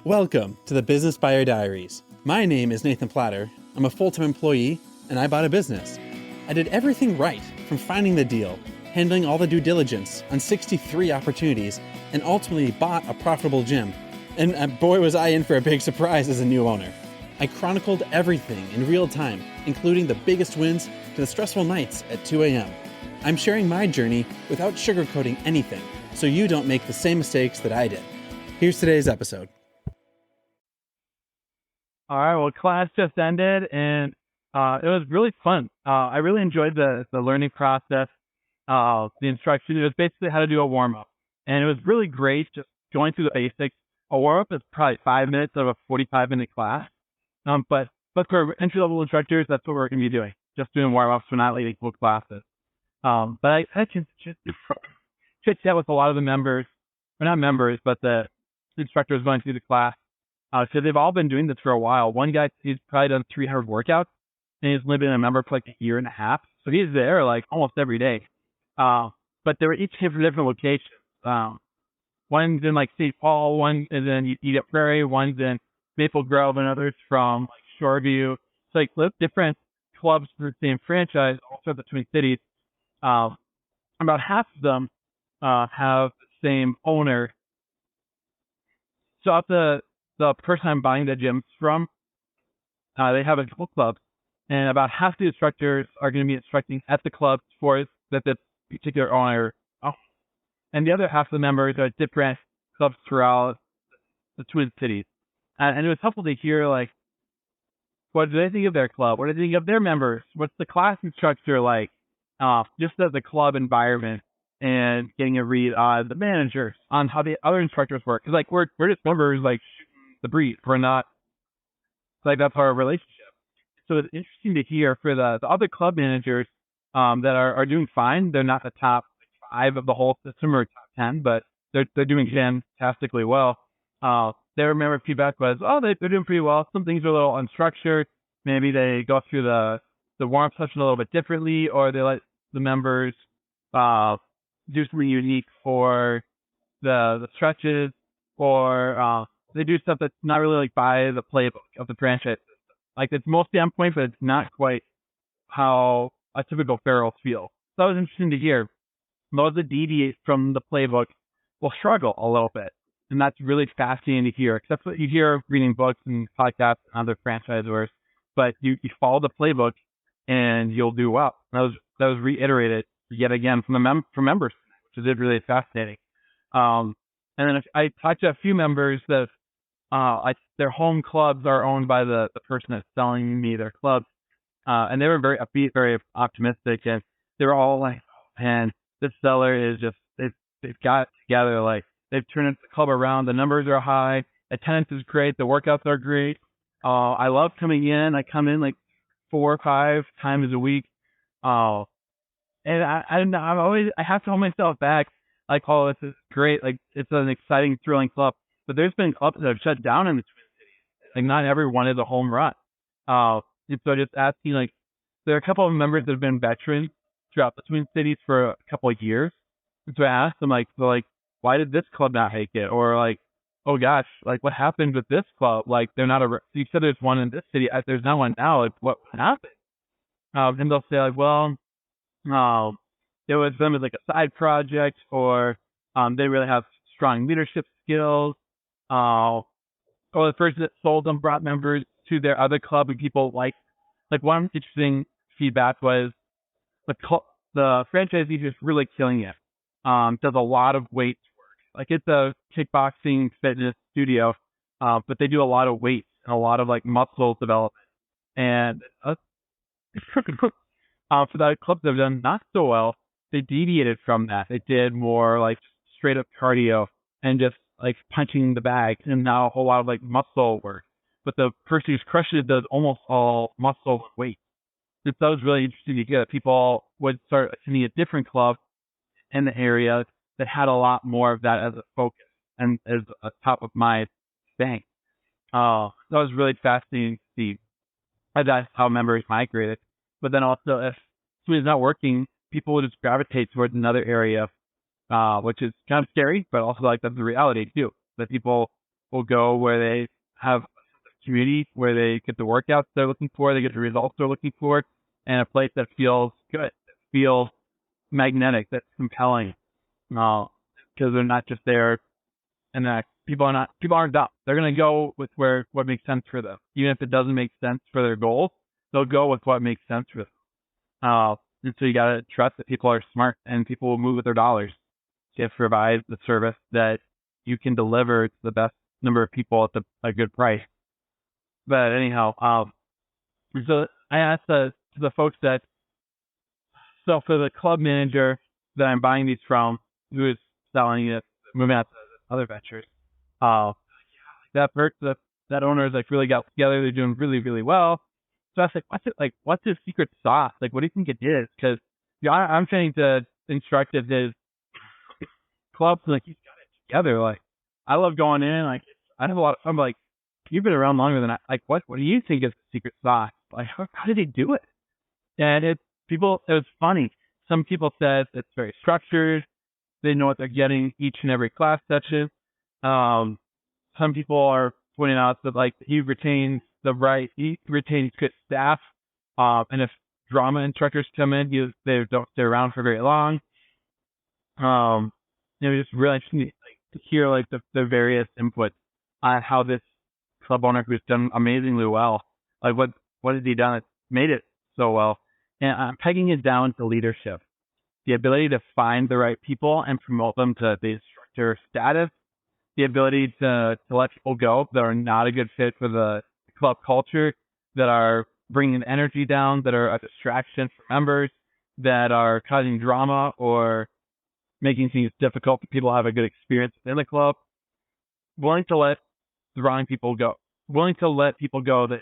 Welcome to the Business Buyer Diaries. My name is Nathan Platter. I'm a full-time employee, and I bought a business. I did everything right, from finding the deal, handling all the due diligence on 63 opportunities, and ultimately bought a profitable gym. And boy, was I in for a big surprise as a new owner. I chronicled everything in real time, including the biggest wins to the stressful nights at 2 a.m. I'm sharing my journey without sugarcoating anything, so you don't make the same mistakes that I did. Here's today's episode. All right, well, class just ended, and it was really fun. I really enjoyed the learning process, the instruction. It was basically how to do a warm-up, and it was really great just going through the basics. A warm-up is probably 5 minutes of a 45-minute class, but for entry-level instructors, that's what we're going to be doing, just doing warm-ups. We're not leading full classes. But I had to chit-chat with a lot of the members, or not members, but the instructors going through the class. So they've all been doing this for a while. One guy, he's probably done 300 workouts, and he's been a member for like a year and a half. So he's there like almost every day. But they were each from different locations. One's in like St. Paul, one is in Edith Prairie, one's in Maple Grove, and others from like Shoreview. So like different clubs for the same franchise, also the Twin Cities. About half of them have the same owner. So at the person I'm buying the gyms from, they have a couple clubs, and about half the instructors are going to be instructing at the clubs for that the particular owner, and the other half of the members are at different clubs throughout the Twin Cities. And it was helpful to hear, like, what do they think of their club? What do they think of their members? What's the class instructor like? Just as the club environment, and getting a read on the managers, on how the other instructors work. Because, like, we're just members, like, the breed. We're not, like, that's our relationship. So it's interesting to hear for the other club managers that are doing fine. They're not the top 5 of the whole system or top 10, but they're doing fantastically well. Their member feedback was, they're doing pretty well. Some things are a little unstructured. Maybe they go through the warm-up session a little bit differently, or they let the members do something unique for the stretches, or they do stuff that's not really like by the playbook of the franchise system. Like, it's mostly on point, but it's not quite how a typical ferals feel. So that was interesting to hear. Those that deviate from the playbook will struggle a little bit. And that's really fascinating to hear, except for you hear reading books and podcasts and other franchisors, but you follow the playbook and you'll do well. That was reiterated yet again from members, which is really fascinating. And then I talked to a few members that their home clubs are owned by the person that's selling me their clubs. And they were very upbeat, very optimistic, and they were all like, oh, man, this seller is just, they've got it together. Like, they've turned the club around. The numbers are high. Attendance is great. The workouts are great. I love coming in. I come in like 4 or 5 times a week. And I have to hold myself back. Like, this is great. Like, it's an exciting, thrilling club. But there's been clubs that have shut down in the Twin Cities. Like, not everyone is a home run. And so just asking, like, there are a couple of members that have been veterans throughout the Twin Cities for a couple of years. And so I asked them, like, why did this club not make it? Or, like, oh gosh, like, what happened with this club? Like, they're not you said there's one in this city. There's not one now. Like, what happened? And they'll say, like, well, it was them as like a side project, or they really have strong leadership skills, or the person that sold them brought members to their other club, and people like one interesting feedback was the franchisee just really killing it. Does a lot of weights work. Like, it's a kickboxing fitness studio, but they do a lot of weights and a lot of like muscle development. And for the clubs that have done not so well, they deviated from that. They did more like straight up cardio and just like punching the bag, and now a whole lot of like muscle work. But the person who's crushing it does almost all muscle weight. So that was really interesting to hear that people would start attending a different club in the area that had a lot more of that as a focus and as a top of mind thing. That was really fascinating to see. That's how members migrated. But then also, if something's not working, people will just gravitate towards another area, which is kind of scary, but also like that's the reality too. That people will go where they have a community, where they get the workouts they're looking for, they get the results they're looking for, and a place that feels good, that feels magnetic, that's compelling. Because they're not just there, and people aren't dumb. They're gonna go with what makes sense for them, even if it doesn't make sense for their goals. They'll go with what makes sense for them. And so you gotta trust that people are smart and people will move with their dollars to provide the service that you can deliver to the best number of people at a good price. But anyhow, so I asked the folks so for the club manager that I'm buying these from, who is selling it, moving out to other ventures, that owner is like really got together. They're doing really, really well. So I was like, what's his secret sauce? Like, what do you think it is? Because I'm trying to instruct his club, like he's got it together. Like, I love going in. Like, I have a lot. I'm like, you've been around longer than I. Like, what do you think is the secret sauce? Like, how did he do it? And it was funny. Some people said it's very structured. They know what they're getting each and every class session. Some people are pointing out that like he retains good staff. And if drama instructors come in, they don't stay around for very long. It was just really interesting to hear like the various inputs on how this club owner who's done amazingly well, like what has he done that made it so well. And I'm pegging it down to leadership, the ability to find the right people and promote them to the instructor status, the ability to let people go that are not a good fit for the club culture, that are bringing energy down, that are a distraction for members, that are causing drama or making things difficult for people to have a good experience in the club. Willing to let the wrong people go. Willing to let people go that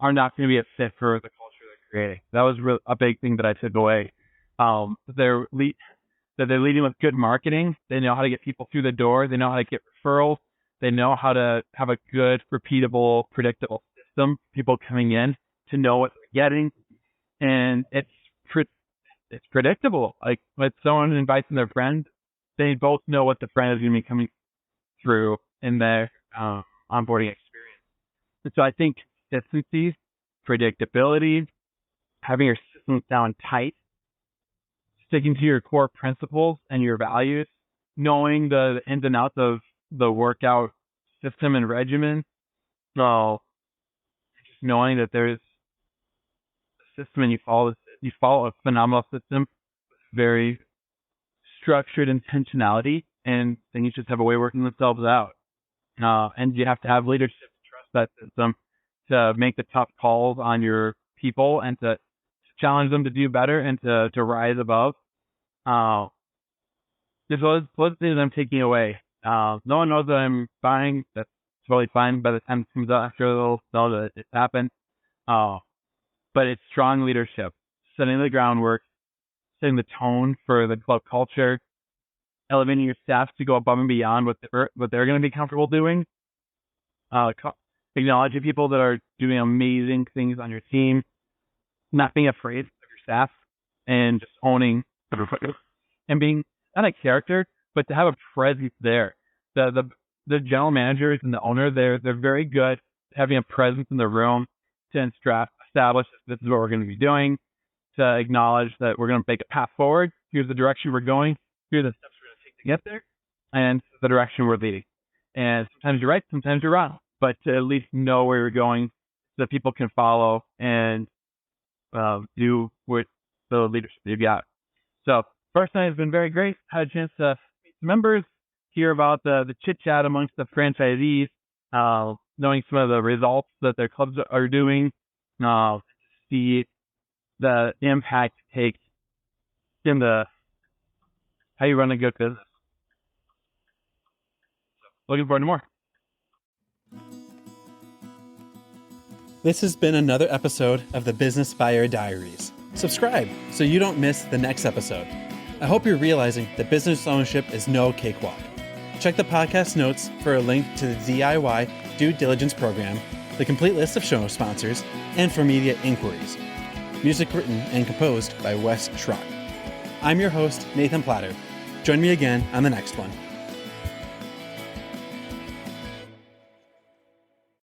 are not going to be a fit for the culture they're creating. That was really a big thing that I took away. That they're leading with good marketing. They know how to get people through the door. They know how to get referrals. They know how to have a good, repeatable, predictable system. People coming in to know what they're getting, and it's predictable. Like when someone invites their friend, they both know what the friend is going to be coming through in their onboarding experience. And so I think consistency, predictability, having your systems down tight, sticking to your core principles and your values, knowing the ins and outs of the workout system and regimen. So just knowing that there's a system and you follow a phenomenal system with very structured intentionality, and things just have a way of working themselves out. And you have to have leadership to trust that system to make the tough calls on your people and to challenge them to do better and to rise above. There's those things I'm taking away. No one knows that I'm buying. That's totally fine. By the time it comes out, I'm sure they'll know that it's happened. But it's strong leadership, setting the groundwork, setting the tone for the club culture, elevating your staff to go above and beyond what they're going to be comfortable doing. Acknowledging people that are doing amazing things on your team, not being afraid of your staff, and just owning and being not a character, but to have a presence there. The general managers and the owner, they're very good at having a presence in the room to establish this is what we're going to be doing, to acknowledge that we're going to make a path forward. Here's the direction we're going. Here are the steps we're going to take to get there, and the direction we're leading. And sometimes you're right, sometimes you're wrong, but to at least know where you're going so that people can follow and do what the leadership you got. So first night has been very great. Had a chance to meet some members, hear about the chit chat amongst the franchisees, knowing some of the results that their clubs are doing, see the impact it takes in how you run a good business. So, looking forward to more. This has been another episode of the Business Buyer Diaries. Subscribe so you don't miss the next episode. I hope you're realizing that business ownership is no cakewalk. Check the podcast notes for a link to the DIY due diligence program, the complete list of show sponsors, and for media inquiries. Music written and composed by Wes Schrock. I'm your host, Nathan Platter. Join me again on the next one.